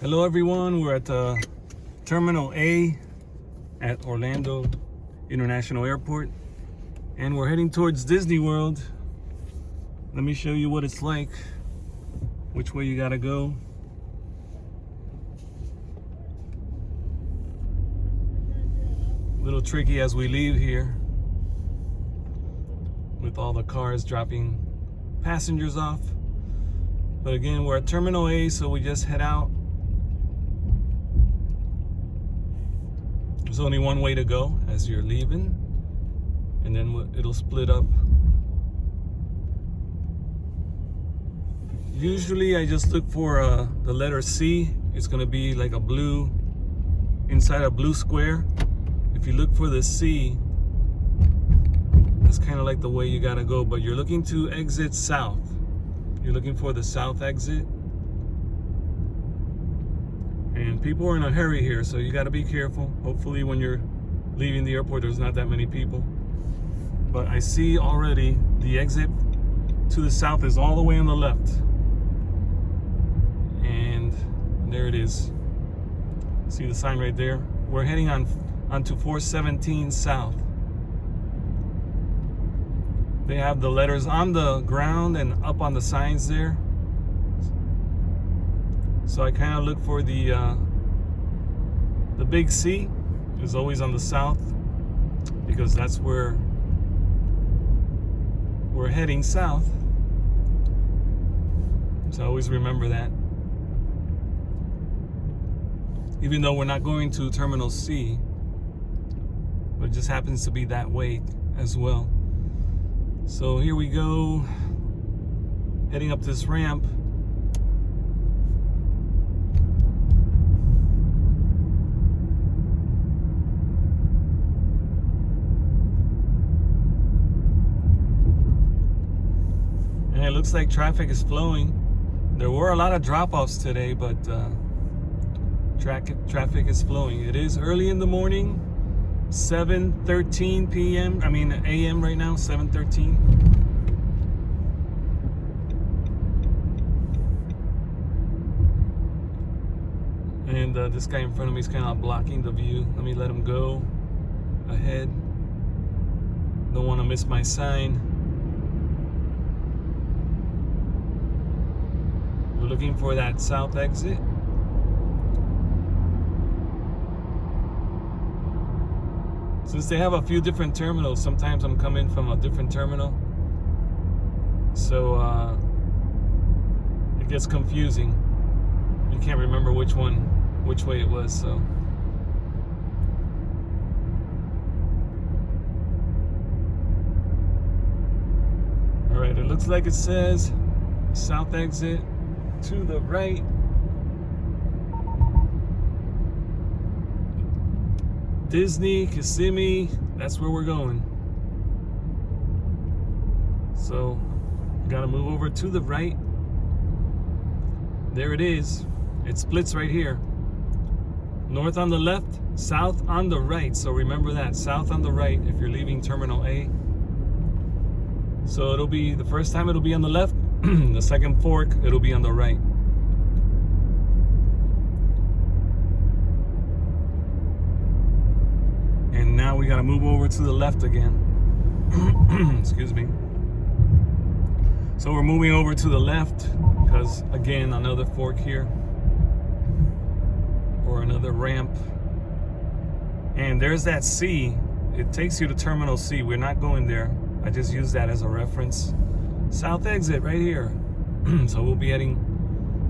Hello everyone, we're at Terminal A at Orlando International Airport and we're heading towards Disney World. Let me show you what it's like, which way you gotta go. A little tricky as we leave here with all the cars dropping passengers off. But again, we're at Terminal A, so we just head out. There's only one way to go as you're leaving, and then it'll split up. Usually I just look for the letter C. It's gonna be like a blue, inside a blue square. If you look for the C, that's kind of like the way you gotta go, but you're looking to exit south. You're looking for the south exit. And people are in a hurry here, so you got to be careful. Hopefully when you're leaving the airport, there's not that many people. But I see already the exit to the south is all the way on the left. And there it is. See the sign right there? We're heading onto 417 South. They have the letters on the ground and up on the signs there. So I kind of look for the big C is always on the south, because that's where we're heading south. So always remember that. Even though we're not going to Terminal C, but it just happens to be that way as well. So here we go, heading up this ramp. And it looks like traffic is flowing. There were a lot of drop-offs today, but traffic is flowing. It is early in the morning, 7:13 p.m. I mean a.m. right now, 7:13. And this guy in front of me is kind of blocking the view. Let me let him go ahead. Don't want to miss my sign. We're looking for that south exit. Since they have a few different terminals, sometimes I'm coming from a different terminal. So it gets confusing. You can't remember which way it was, so. All right, it looks like it says south exit to the right. Disney, Kissimmee, that's where we're going. So, gotta move over to the right. There it is. It splits right here. North on the left, south on the right. So remember that, south on the right if you're leaving Terminal A. So it'll be, the first time it'll be on the left, the second fork, it'll be on the right. And now we gotta move over to the left again. Excuse me. So we're moving over to the left because, again, another fork here or another ramp. And there's that C. It takes you to Terminal C. We're not going there. I just use that as a reference. South exit right here. So we'll be heading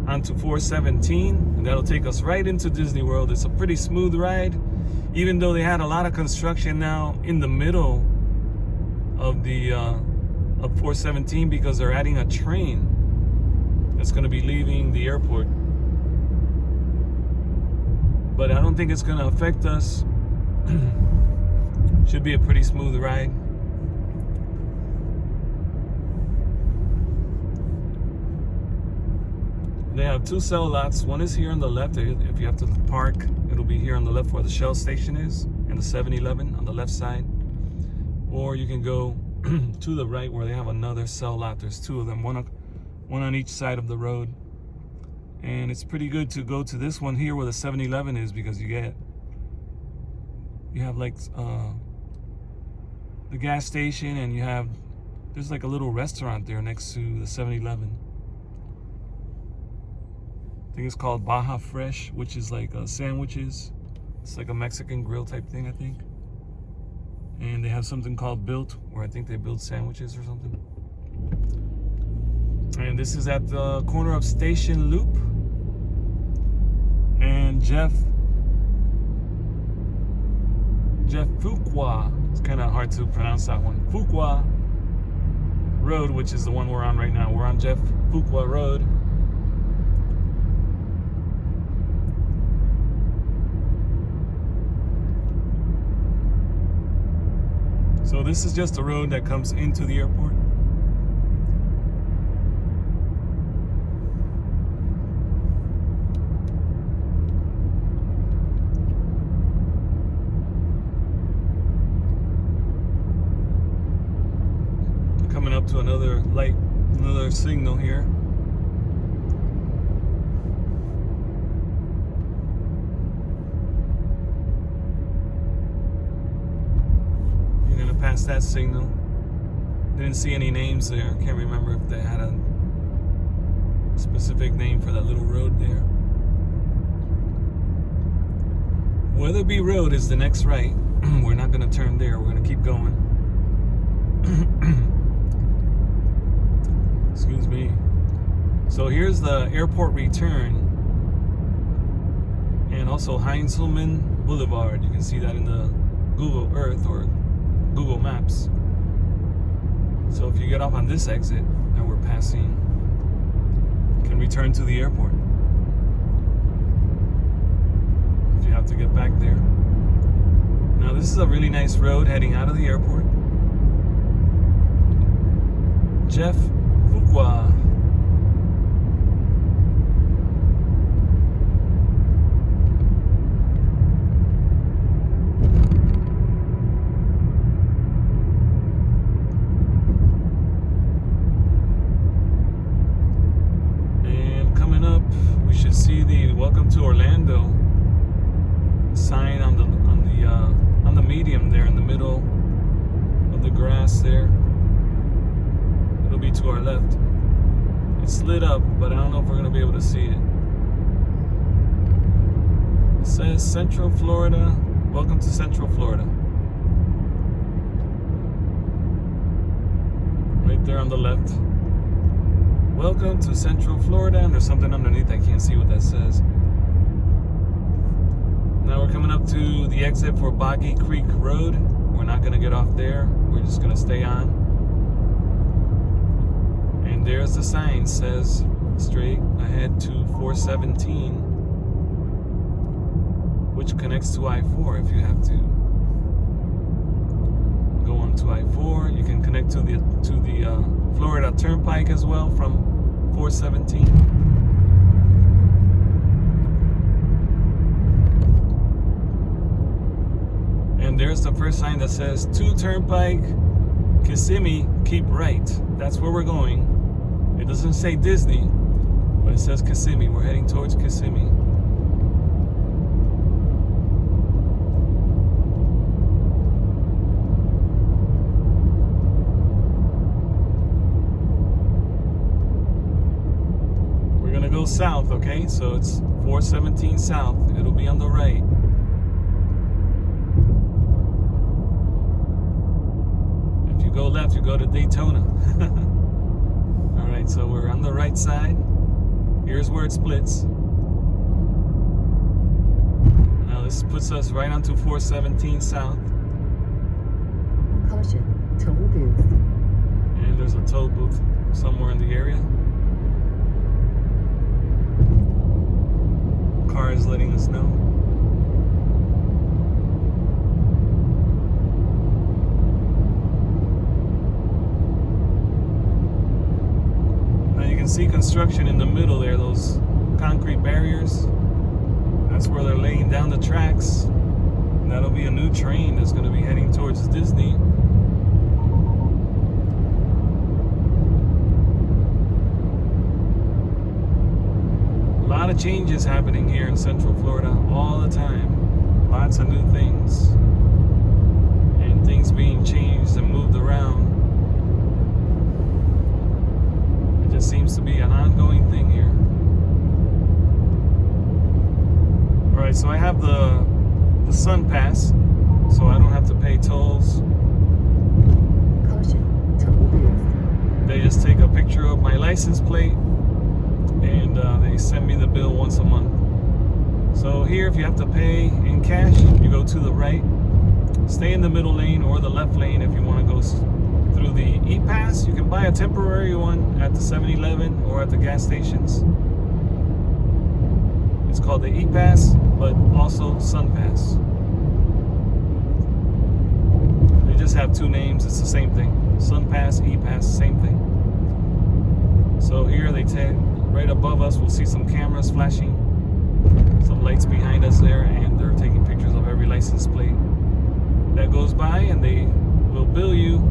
onto 417, and that'll take us right into Disney World. It's a pretty smooth ride, even though they had a lot of construction now in the middle of the of 417 because they're adding a train that's going to be leaving the airport. But I don't think it's going to affect us. Should be a pretty smooth ride. They have two cell lots. One is here on the left. If you have to park, it'll be here on the left where the Shell station is, and the 7-Eleven on the left side. Or you can go to the right where they have another cell lot. There's two of them, one on each side of the road. And it's pretty good to go to this one here where the 7-Eleven is, because you have like the gas station, and there's like a little restaurant there next to the 7-Eleven. I think it's called Baja Fresh, which is like sandwiches. It's like a Mexican grill type thing, I think. And they have something called Built, where I think they build sandwiches or something. And this is at the corner of Station Loop and Jeff Fuqua. It's kind of hard to pronounce that one. Fuqua Road, which is the one we're on right now. We're on Jeff Fuqua Road. So this is just a road that comes into the airport. Coming up to another light, another signal here. Past that signal. Didn't see any names there. Can't remember if they had a specific name for that little road there. Weatherby Road is the next right. We're not going to turn there. We're going to keep going. Excuse me. So here's the airport return, and also Heinzelman Boulevard. You can see that in the Google Earth or Google Maps. So if you get off on this exit that we're passing, you can return to the airport. If you have to get back there. Now this is a really nice road heading out of the airport. Jeff Fuqua. See the "Welcome to Orlando" sign on the medium there in the middle of the grass there. It'll be to our left. It's lit up, but I don't know if we're gonna be able to see it. It says Central Florida. Welcome to Central Florida. Right there on the left. Welcome to Central Florida, and there's something underneath. I can't see what that says. Now we're coming up to the exit for Boggy Creek Road. We're not going to get off there. We're just going to stay on. And there's the sign, says straight ahead to 417, which connects to I-4 if you have to go on to I-4. You can connect to the Florida Turnpike as well from 417. And there's the first sign that says to Turnpike, Kissimmee, keep right. That's where we're going. It doesn't say Disney, but it says Kissimmee. We're heading towards Kissimmee. Go south, okay? So it's 417 south. It'll be on the right. If you go left, you go to Daytona. All right, so we're on the right side. Here's where it splits. Now this puts us right onto 417 south. Caution, toll booth. And there's a toll booth somewhere in the area. Car is letting us know. Now you can see construction in the middle there, those concrete barriers. That's where they're laying down the tracks. And that'll be a new train that's going to be heading towards Disney. lot of changes happening here in Central Florida all the time. Lots of new things. And things being changed and moved around. It just seems to be an ongoing thing here. Alright, so I have the Sun Pass, so I don't have to pay tolls. Caution, toll booth. They just take a picture of my license plate and they send me the bill once a month. So here, if you have to pay in cash, you go to the right, stay in the middle lane or the left lane. If you want to go through the e-pass, you can buy a temporary one at the 7-Eleven or at the gas stations. It's called the e-pass, but also Sun Pass. They just have two names. It's the same thing. Sun Pass, e-pass, same thing. So here they take, right above us, we'll see some cameras flashing, some lights behind us there, and they're taking pictures of every license plate that goes by, and they will bill you.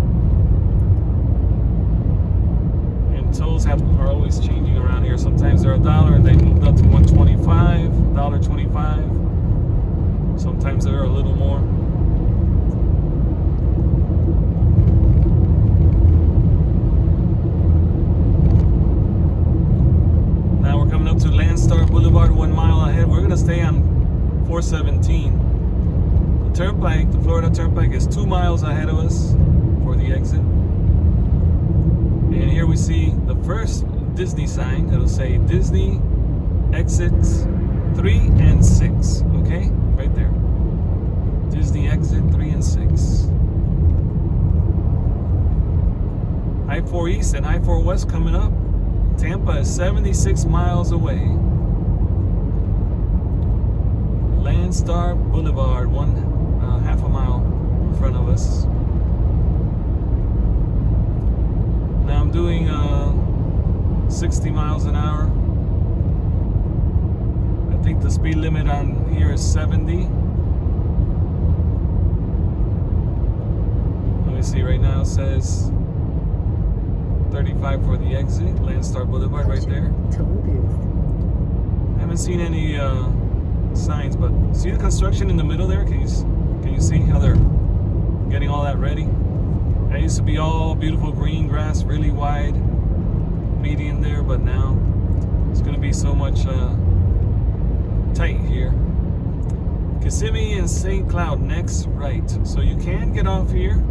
And tolls are always changing around here. Sometimes they're $1 and they moved up to $1.25, $1.25. Sometimes they're a little more. Now we're coming up to Landstar Boulevard, 1 mile ahead. We're gonna stay on 417. The turnpike, the Florida Turnpike, is 2 miles ahead of us for the exit. And here we see the first Disney sign. It'll say Disney exits 3 and 6. Okay, right there. Disney exit 3 and 6. I-4 East and I-4 West coming up. Tampa is 76 miles away. Landstar Boulevard, half a mile in front of us. Now I'm doing 60 miles an hour. I think the speed limit on here is 70. Let me see, right now it says 35 for the exit. Landstar Boulevard right there. Toll booth. I haven't seen any signs, but see the construction in the middle there? Can you see how they're getting all that ready? That used to be all beautiful green grass, really wide median there, but now it's going to be so much tight here. Kissimmee and St. Cloud next right. So you can get off here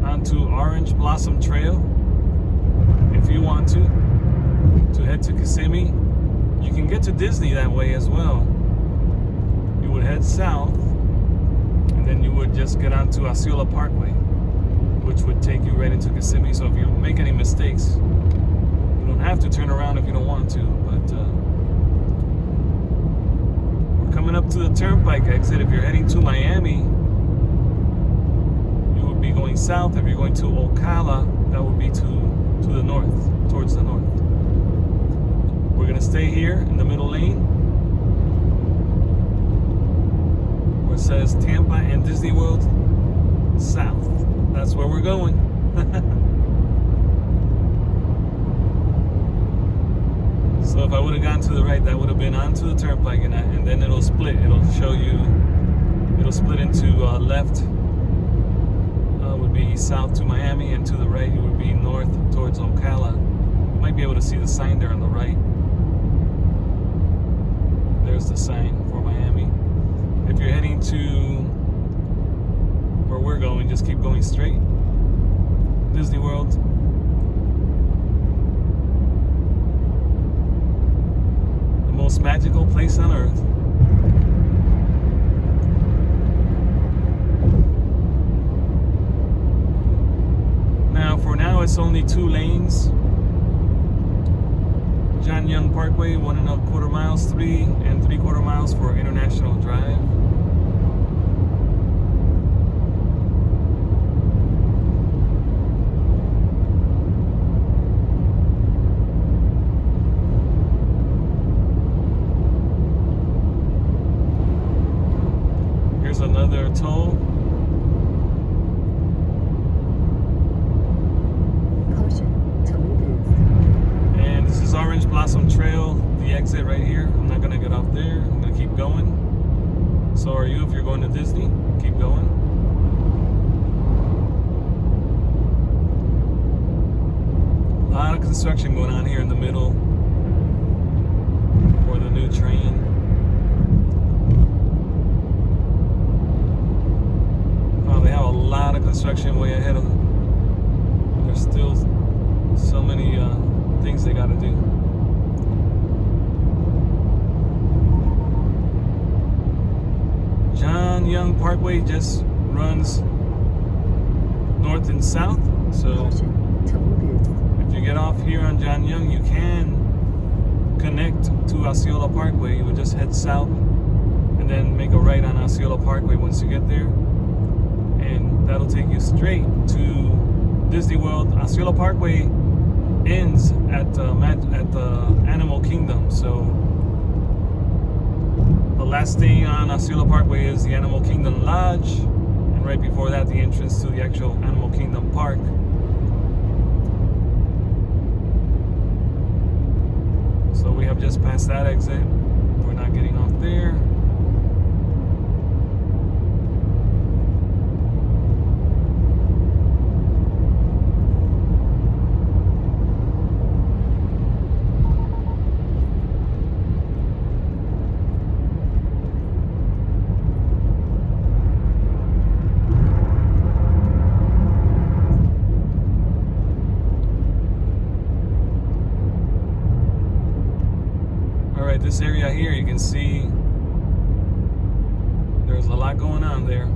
onto Orange Blossom Trail if you want to head to Kissimmee. You can get to Disney that way as well. You would head south and then you would just get onto Osceola Parkway, which would take you right into Kissimmee. So if you make any mistakes, you don't have to turn around if you don't want to. But we're coming up to the Turnpike exit. If you're heading to Miami, you would be going south. If you're going to Ocala, that would be to the north, towards the north. We're gonna stay here in the middle lane where it says Tampa and Disney World south. That's where we're going. So if I would have gone to the right, that would have been onto the turnpike, and then it'll split. It'll show you, it'll split into left would be south to Miami, and to the right it would be north towards Ocala. You might be able to see the sign there on the right. There's the sign for Miami. If you're heading to where we're going, just keep going straight. Disney World. The most magical place on earth. Now it's only 2 lanes. John Young Parkway, 1.25 miles, 3 3/4 miles for International Drive. Here's another toll. Caution, toll booth. And this is Orange Blossom Trail. The exit right here. I'm not gonna get off there. I'm gonna keep going. So are you if you're going to Disney. Keep going. A lot of construction going on here in the middle for the new train. Oh, they have a lot of construction way ahead of them. There's still so many things they gotta do. John Young Parkway just runs north and south. So if you get off here on John Young, you can connect to Osceola Parkway. You would just head south and then make a right on Osceola Parkway once you get there. And that'll take you straight to Disney World. Osceola Parkway ends at the Animal Kingdom. So the last thing on Osceola Parkway is the Animal Kingdom Lodge, and right before that, the entrance to the actual Animal Kingdom Park. So we have just passed that exit. We're not getting off there. This area here, you can see there's a lot going on there.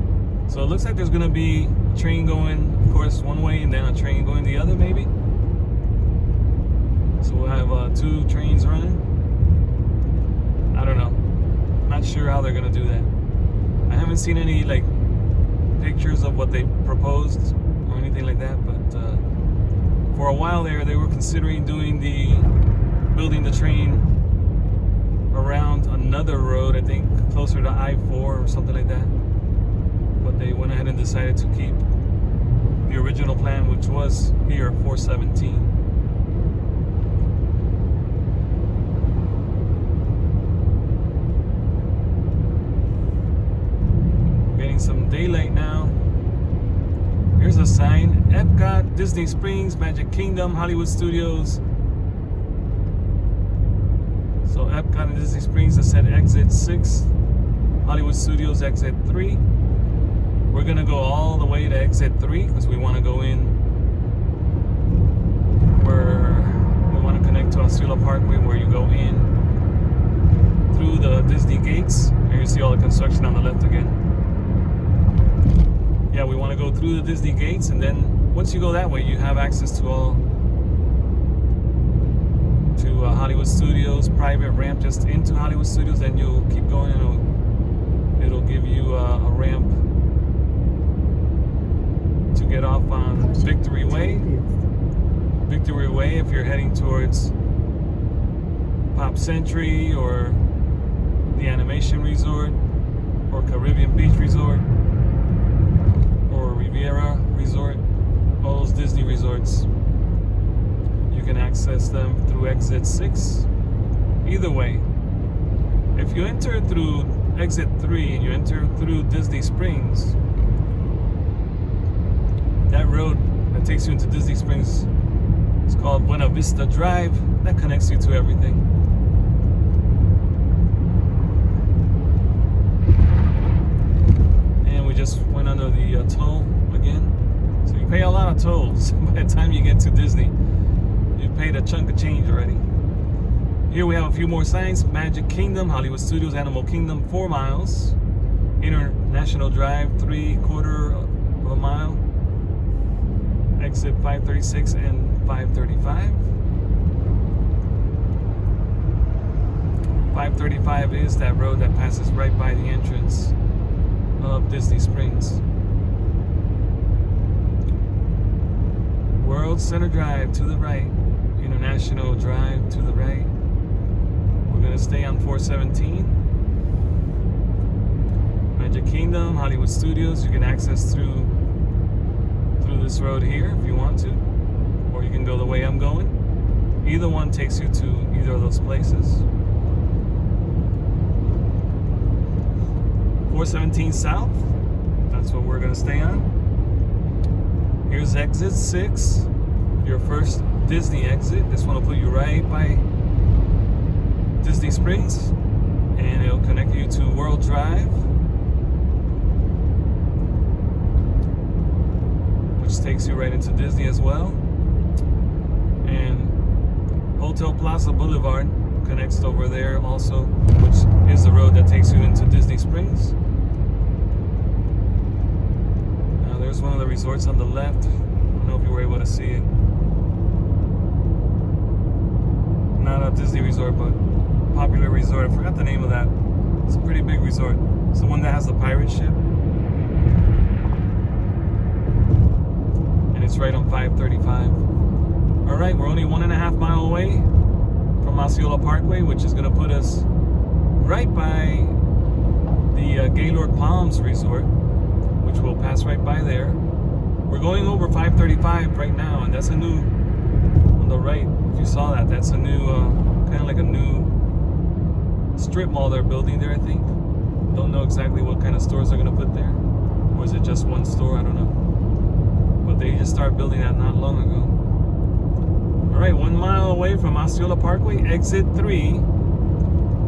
So it looks like there's gonna be a train going, of course, one way, and then a train going the other, maybe. So we'll have 2 trains running. I don't know. Not sure how they're gonna do that. I haven't seen any like pictures of what they proposed or anything like that, but for a while there, they were considering building the train around another road, I think closer to I-4 or something like that. But they went ahead and decided to keep the original plan, which was here, 417. Getting some daylight now. Here's a sign: Epcot, Disney Springs, Magic Kingdom, Hollywood Studios. So Epcot and Disney Springs has said exit 6, Hollywood Studios exit 3. We're gonna go all the way to exit 3 because we want to go in where we want to connect to Osceola Parkway, where you go in through the Disney gates. And you see all the construction on the left again. Yeah, we want to go through the Disney gates, and then once you go that way, you have access to Hollywood Studios, private ramp just into Hollywood Studios. Then you'll keep going, and it'll give you a ramp to get off on Victory Way. Victory Way if you're heading towards Pop Century or the Animation Resort or Caribbean Beach Resort or Riviera Resort, all those Disney resorts. You can access them through exit 6. Either way, if you enter through exit 3 and you enter through Disney Springs, that road that takes you into Disney Springs is called Buena Vista Drive. That connects you to everything. And we just went under the toll again. So you pay a lot of tolls by the time you get to Disney. You paid a chunk of change already. Here we have a few more signs: Magic Kingdom, Hollywood Studios, Animal Kingdom, 4 miles. International Drive, 3/4 of a mile. Exit 536 and 535. 535 is that road that passes right by the entrance of Disney Springs. World Center Drive to the right. International Drive to the right. We're going to stay on 417. Magic Kingdom, Hollywood Studios, you can access through this road here if you want to, or you can go the way I'm going. Either one takes you to either of those places. 417 South. That's what we're gonna stay on. Here's exit 6, your first Disney exit. This one will put you right by Disney Springs, and it'll connect you to World Drive, which takes you right into Disney as well. And Hotel Plaza Boulevard connects over there also, which is the road that takes you into Disney Springs. Now there's one of the resorts on the left. I don't know if you were able to see it. Not a Disney resort, but popular resort. I forgot the name of that. It's a pretty big resort. It's the one that has the pirate ship. And it's right on 535. All right, we're only 1.5 miles away from Osceola Parkway, which is going to put us right by the Gaylord Palms Resort, which we'll pass right by there. We're going over 535 right now, and that's a new, on the right, if you saw that, that's a new, kind of like a new strip mall they're building there, I think. Don't know exactly what kind of stores they're going to put there. Or is it just one store? I don't know. But they just started building that not long ago. All right, 1 mile away from Osceola Parkway, exit 3.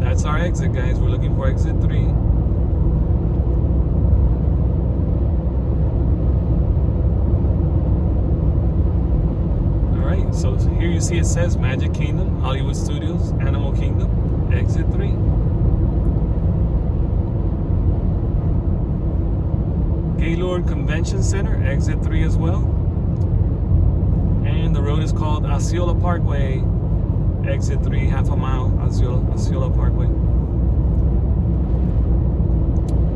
That's our exit, guys. We're looking for exit 3. All right, so here you see it says Magic Kingdom, Hollywood Studios, Animal Kingdom, exit 3. Gaylord Convention Center, exit 3 as well. And the road is called Osceola Parkway, exit 3, half a mile, Osceola Parkway.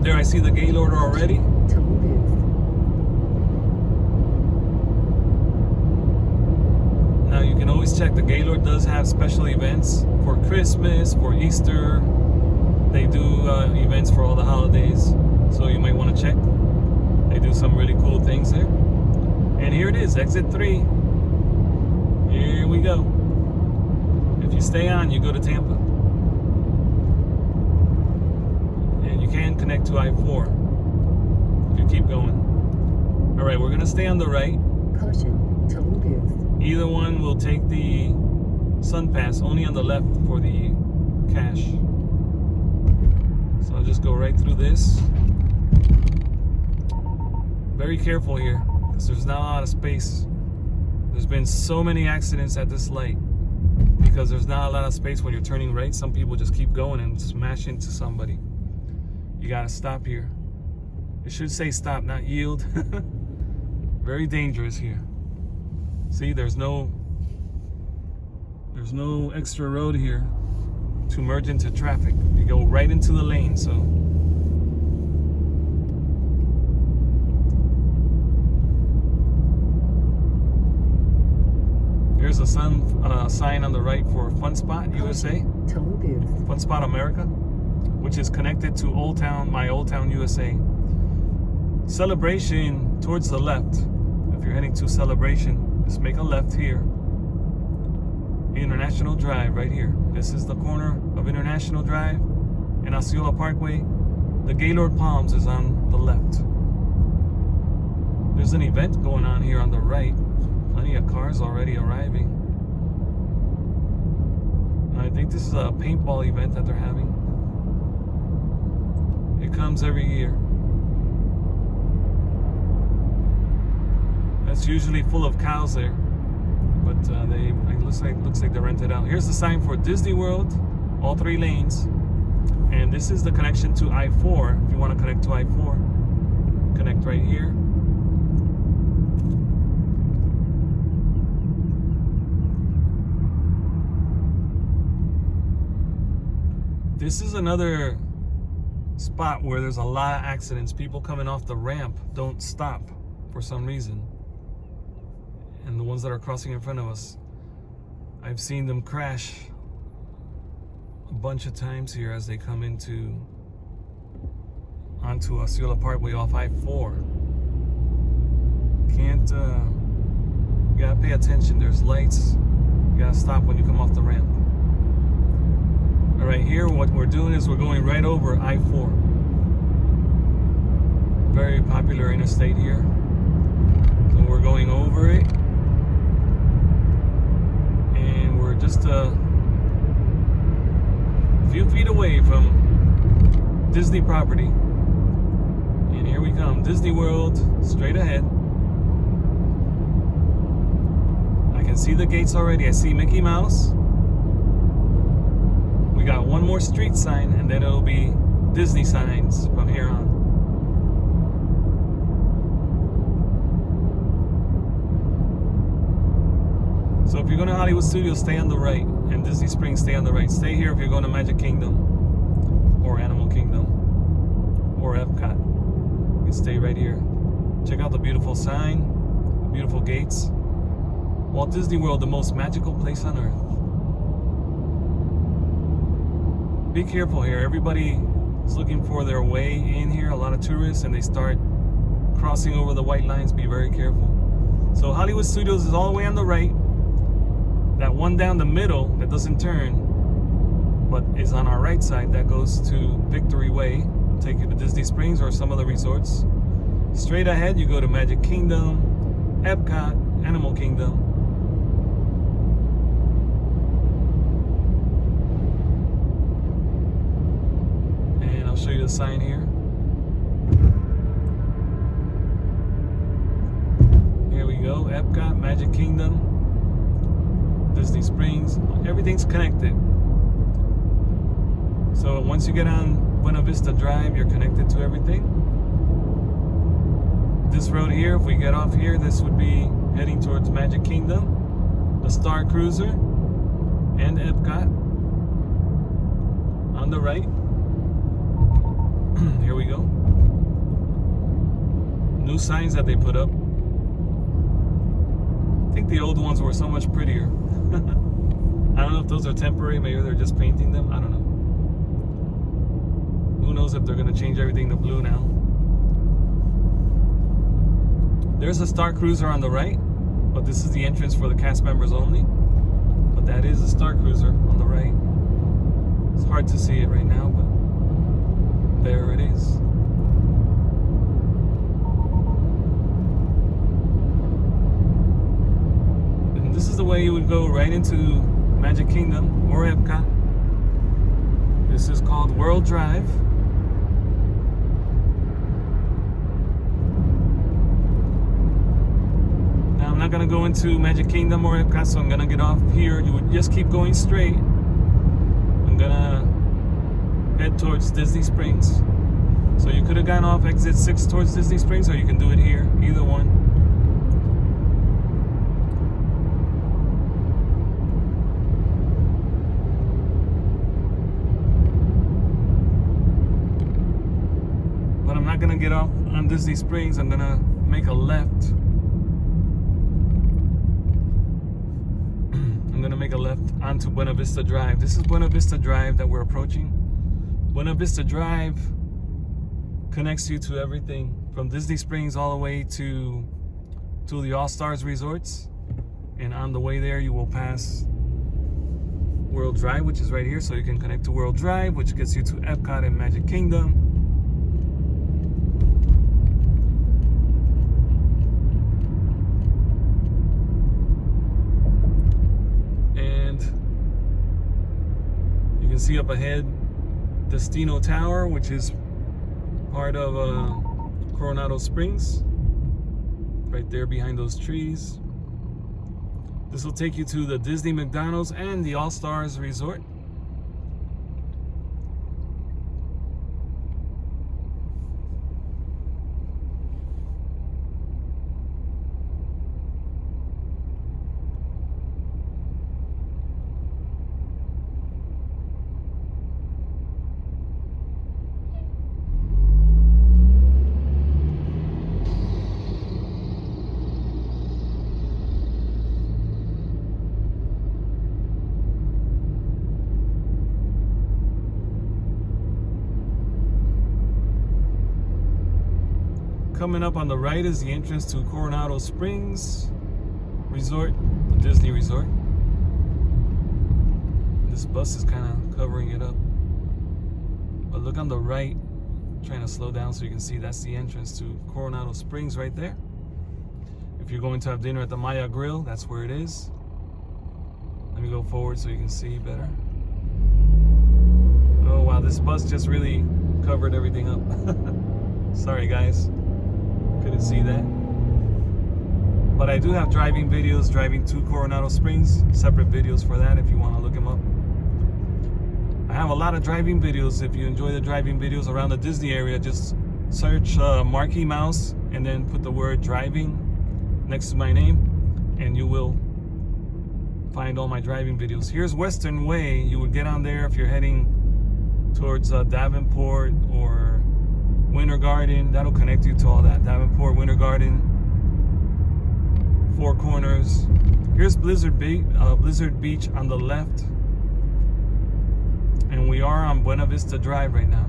There I see the Gaylord already. Now you can always check, the Gaylord does have special events for Christmas, for Easter. They do events for all the holidays, so you might want to check. They do some really cool things there. And here it is, exit 3. Here we go. If you stay on, you go to Tampa. And you can connect to I-4 if you keep going. All right, we're going to stay on the right. Caution, tunnel booth. Either one will take the Sun Pass, only on the left for the cash. So I'll just go right through this. Very careful here, because there's not a lot of space. There's been so many accidents at this light because there's not a lot of space when you're turning right. Some people just keep going and smash into somebody. You gotta stop here. It should say stop, not yield. Very dangerous here. See, there's no extra road here to merge into traffic. You go right into the lane, so. There's a sign on the right for Fun Spot USA, Fun Spot America, which is connected to Old Town, my Old Town USA. Celebration towards the left. If you're heading to Celebration, just make a left here. International Drive right here. This is the corner of International Drive and Osceola Parkway. The Gaylord Palms is on the left. There's an event going on here on the right. Plenty of cars already arriving. I think this is a paintball event that they're having. It comes every year. That's usually full of cows there, but it looks like they're rented out. Here's the sign for Disney World, all 3 lanes, and this is the connection to I-4. If you want to connect to I-4, connect right here. This is another spot where there's a lot of accidents. People coming off the ramp don't stop for some reason. And the ones that are crossing in front of us, I've seen them crash a bunch of times here as they come onto Osceola Parkway off I-4. You gotta pay attention. There's lights. You gotta stop when you come off the ramp. All right, here what we're doing is we're going right over I-4. Very popular interstate here. So we're going over it. And we're just a few feet away from Disney property. And here we come. Disney World, straight ahead. I can see the gates already. I see Mickey Mouse. We got one more street sign, and then it'll be Disney signs from here on. So if you're going to Hollywood Studios, stay on the right, and Disney Springs, stay on the right. Stay here if you're going to Magic Kingdom or Animal Kingdom or Epcot. You can stay right here. Check out the beautiful sign, the beautiful gates. Walt Disney World, the most magical place on earth. Be careful here. Everybody is looking for their way in here. A lot of tourists, and they start crossing over the white lines. Be very careful. So Hollywood Studios is all the way on the right. That one down the middle that doesn't turn, but is on our right side, that goes to Victory Way. It'll take you to Disney Springs or some of the resorts. Straight ahead, you go to Magic Kingdom, Epcot, Animal Kingdom. And I'll show you the sign here. Here we go, Epcot, Magic Kingdom, Disney Springs. Everything's connected. So once you get on Buena Vista Drive, you're connected to everything. This road here, if we get off here, this would be heading towards Magic Kingdom, the Star Cruiser, and Epcot on the right. Here we go. New signs that they put up. I think the old ones were so much prettier. I don't know if those are temporary. Maybe they're just painting them. I don't know. Who knows if they're going to change everything to blue now. There's a Star Cruiser on the right, but this is the entrance for the cast members only. But that is a Star Cruiser on the right. It's hard to see it right now, but there it is. And this is the way you would go right into Magic Kingdom or Epcot. This is called World Drive. Now I'm not gonna go into Magic Kingdom or Epcot, so I'm gonna get off here. You would just keep going straight. I'm gonna head towards Disney Springs. So you could have gone off exit 6 towards Disney Springs, or you can do it here, either one. But I'm not gonna get off on Disney Springs. I'm gonna make a left. I'm gonna make a left onto Buena Vista Drive. This is Buena Vista Drive that we're approaching. Buena Vista Drive connects you to everything from Disney Springs all the way to the All-Stars resorts. And on the way there, you will pass World Drive, which is right here. So you can connect to World Drive, which gets you to Epcot and Magic Kingdom. And you can see up ahead Destino Tower, which is part of Coronado Springs, right there behind those trees. This will take you to the Disney McDonald's and the All-Stars Resort. Coming up on the right is the entrance to Coronado Springs Resort, Disney Resort. This bus is kind of covering it up. But look on the right, Trying to slow down so you can see that's the entrance to Coronado Springs right there. If you're going to have dinner at the Maya Grill, that's where it is. Let me go forward so you can see better. Oh wow, this bus just really covered everything up. Sorry guys, couldn't see that. But I do have driving videos, driving to Coronado Springs, separate videos for that if you want to look them up. I have a lot of driving videos. If you enjoy the driving videos around the Disney area, just search markymouse and then put the word driving next to my name and you will find all my driving videos. Here's Western Way. You would get on there if you're heading towards Davenport or Winter Garden. That'll connect you to all that. Davenport, Winter Garden, Four Corners. Here's Blizzard Beach on the left. And we are on Buena Vista Drive right now.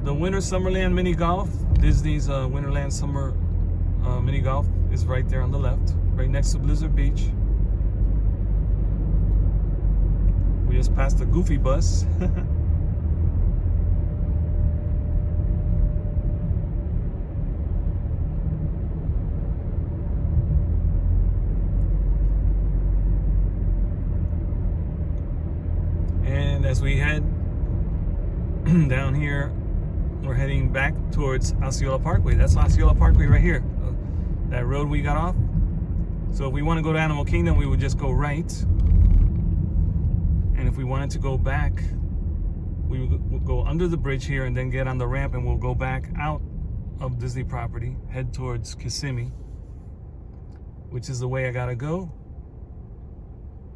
The Winter Summerland Mini Golf, Disney's Winterland Summer Mini Golf is right there on the left, right next to Blizzard Beach. We just passed the Goofy bus. And as we head down here, we're heading back towards Osceola Parkway. That's Osceola Parkway right here. That road we got off. So if we want to go to Animal Kingdom, we would just go right. And if we wanted to go back, we would go under the bridge here and then get on the ramp and we'll go back out of Disney property, head towards Kissimmee, which is the way I gotta go.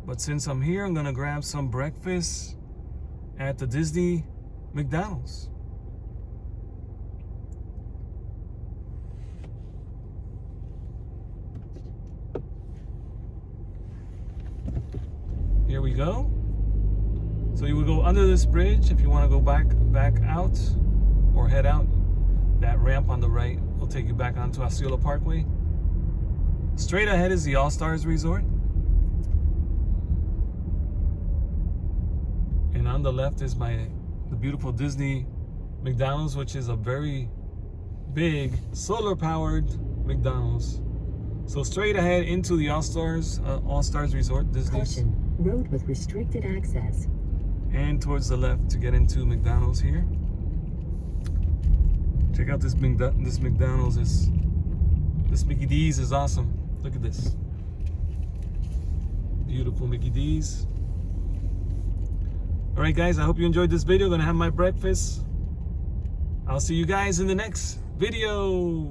But since I'm here, I'm gonna grab some breakfast at the Disney McDonald's. Here we go. So you would go under this bridge if you want to go back out or head out. That ramp on the right will take you back onto Osceola Parkway. Straight ahead is the All Stars Resort. And on the left is the beautiful Disney McDonald's, which is a very big solar-powered McDonald's. So straight ahead into the All Stars Resort, Disney's. Caution, road with restricted access. And towards the left to get into McDonald's here. Check out this McDonald's. This Mickey D's is awesome. Look at this. Beautiful Mickey D's. All right, guys, I hope you enjoyed this video. I'm gonna have my breakfast. I'll see you guys in the next video.